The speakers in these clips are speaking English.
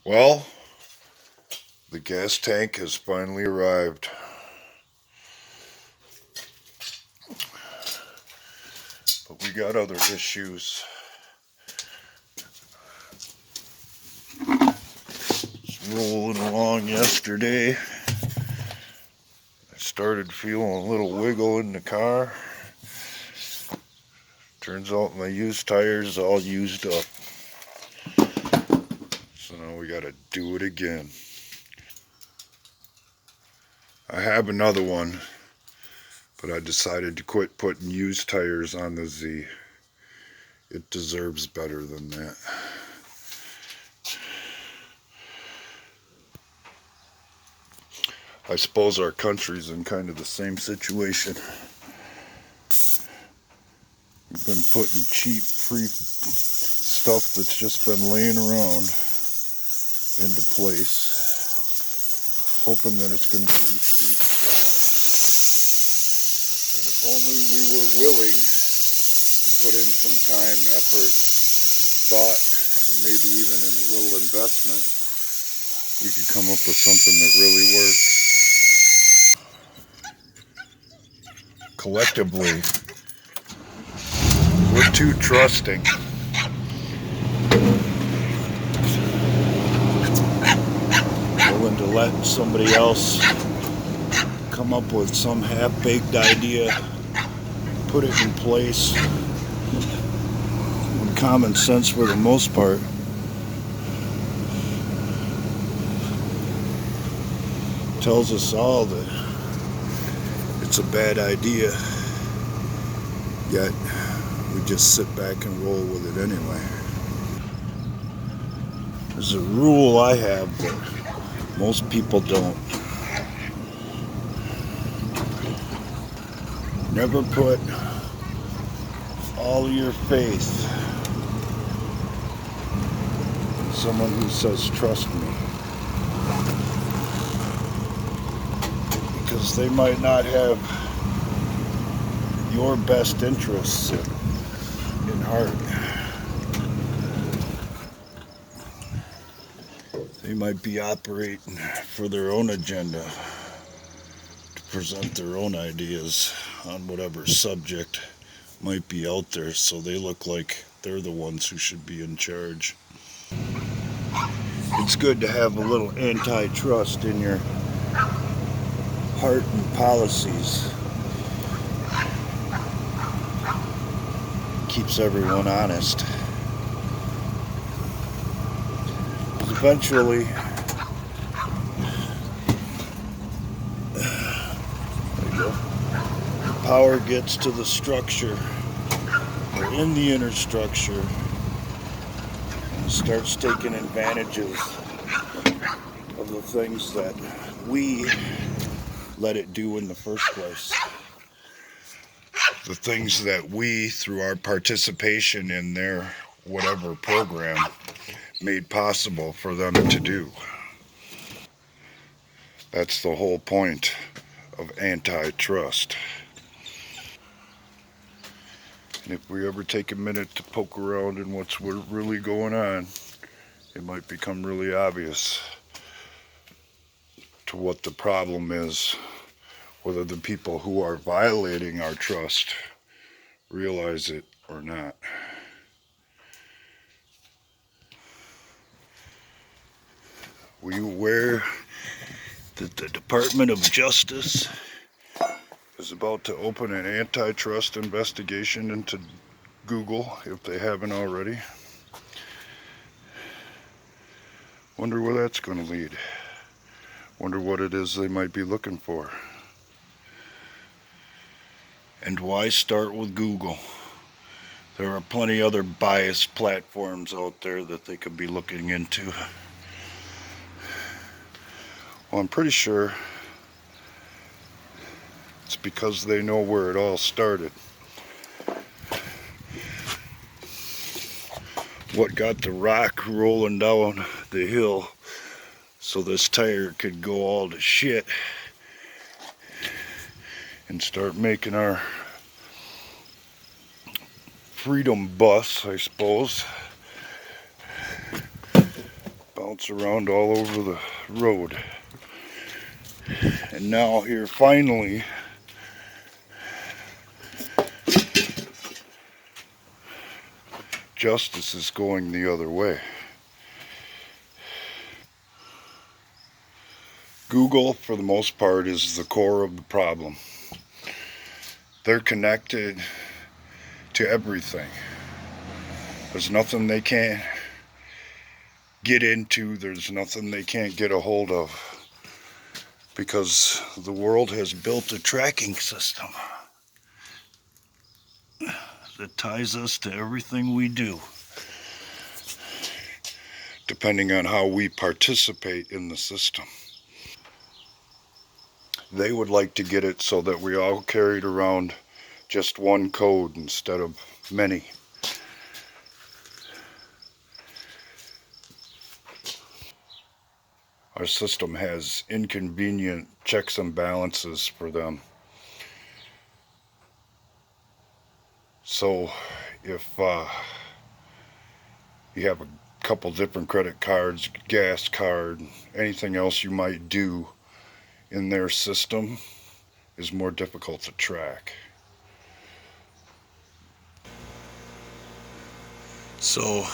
Well, the gas tank has finally arrived. But we got other issues. Just rolling along yesterday. I started feeling a little wiggle in the car. Turns out my used tires all used up. So now we gotta do it again. I have another one, but I decided to quit putting used tires on the Z. It deserves better than that. I suppose our country's in kind of the same situation. We've been putting cheap, free stuff that's just been laying around into place, hoping that it's going to do the job. And if only we were willing to put in some time, effort, thought, and maybe even in a little investment, we could come up with something that really works. Collectively, we're too trusting. Willing to let somebody else come up with some half-baked idea, put it in place, with common sense for the most part. Tells us all that it's a bad idea, yet we just sit back and roll with it anyway. There's a rule I have that most people don't. Never put all your faith in someone who says, "Trust me." Because they might not have your best interests in heart. They might be operating for their own agenda, to present their own ideas on whatever subject might be out there, so they look like they're the ones who should be in charge. It's good to have a little antitrust in your heart and policies. Keeps everyone honest. Eventually, there you go, power gets to the structure, or in the inner structure, and starts taking advantages of the things that we let it do in the first place. The things that we, through our participation in their whatever program, made possible for them to do. That's the whole point of antitrust. And if we ever take a minute to poke around in what's really going on, it might become really obvious to what the problem is, whether the people who are violating our trust realize it or not. Were you aware that the Department of Justice is about to open an antitrust investigation into Google, if they haven't already? Wonder where that's going to lead. Wonder what it is they might be looking for. And why start with Google? There are plenty other biased platforms out there that they could be looking into. Well, I'm pretty sure it's because they know where it all started. What got the rock rolling down the hill so this tire could go all to shit and start making our freedom bus, I suppose, bounce around all over the road. And now here finally, justice is going the other way. Google, for the most part, is the core of the problem. They're connected to everything. There's nothing they can't get into, there's nothing they can't get a hold of, because the world has built a tracking system that ties us to everything we do, depending on how we participate in the system. They would like to get it so that we all carried around just one code instead of many. Our system has inconvenient checks and balances for them. So if you have a couple different credit cards, gas card, anything else you might do in their system is more difficult to track. So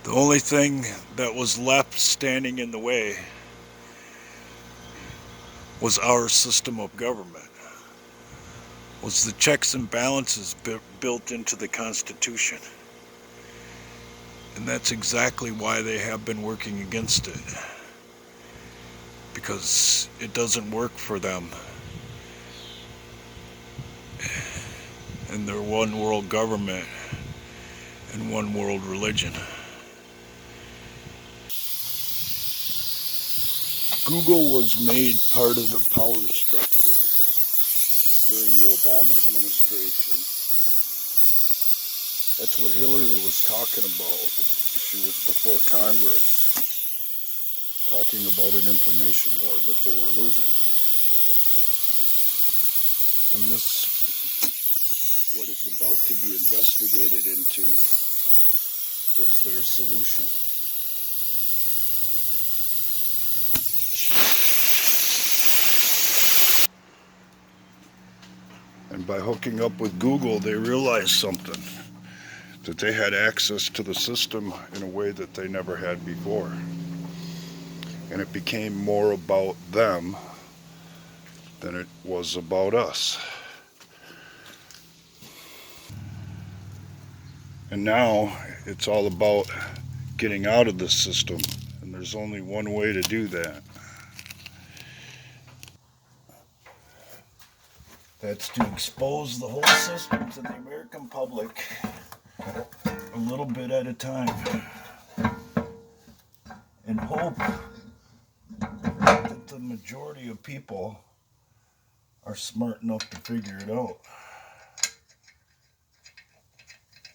the only thing that was left standing in the way was our system of government, was the checks and balances built into the Constitution. And that's exactly why they have been working against it, because it doesn't work for them and their one world government and one world religion. Google was made part of the power structure during the Obama administration. That's what Hillary was talking about when she was before Congress, talking about an information war that they were losing. And this, what is about to be investigated into, was their solution. And by hooking up with Google, they realized something, that they had access to the system in a way that they never had before. And it became more about them than it was about us. And now it's all about getting out of the system, and there's only one way to do that. That's to expose the whole system to the American public a little bit at a time, and hope that the majority of people are smart enough to figure it out.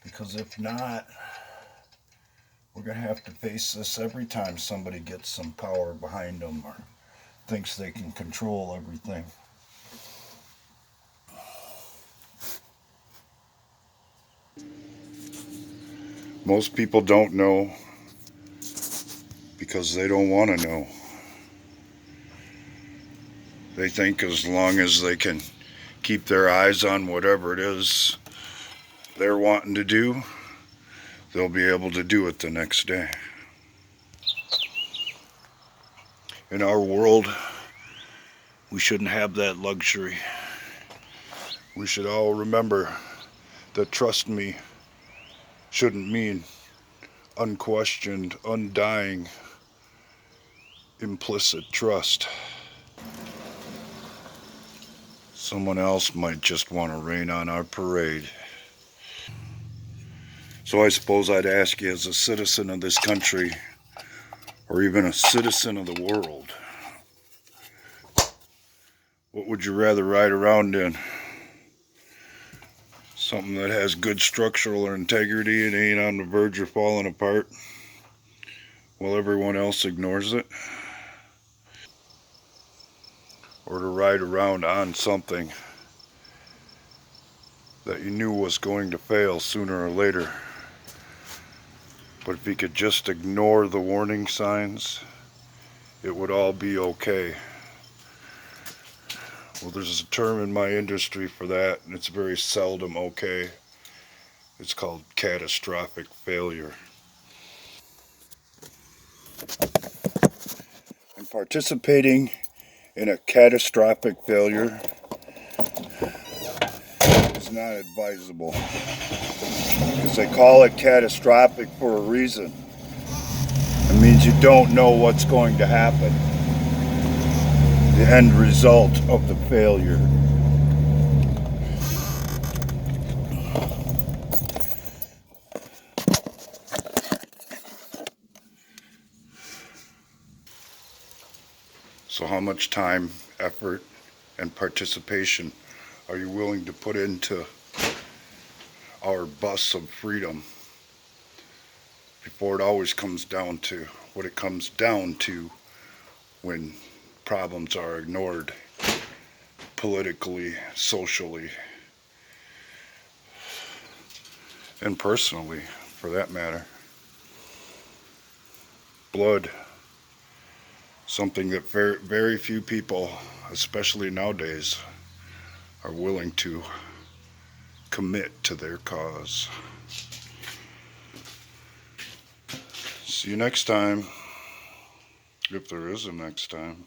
Because if not, we're going to have to face this every time somebody gets some power behind them or thinks they can control everything. Most people don't know because they don't want to know. They think as long as they can keep their eyes on whatever it is they're wanting to do, they'll be able to do it the next day. In our world, we shouldn't have that luxury. We should all remember that trust me shouldn't mean unquestioned, undying, implicit trust. Someone else might just want to rain on our parade. So I suppose I'd ask you, as a citizen of this country, or even a citizen of the world, what would you rather ride around in? Something that has good structural integrity and ain't on the verge of falling apart while everyone else ignores it? Or to ride around on something that you knew was going to fail sooner or later, But if he could just ignore the warning signs, it would all be okay. Well, there's a term in my industry for that, and it's very seldom okay. It's called catastrophic failure. And participating in a catastrophic failure is not advisable, because they call it catastrophic for a reason. It means you don't know what's going to happen, the end result of the failure. So how much time, effort, and participation are you willing to put into our bus of freedom before it always comes down to what it comes down to when problems are ignored politically, socially, and personally, for that matter? Blood, something that very, very few people, especially nowadays, are willing to commit to their cause. See you next time, if there is a next time.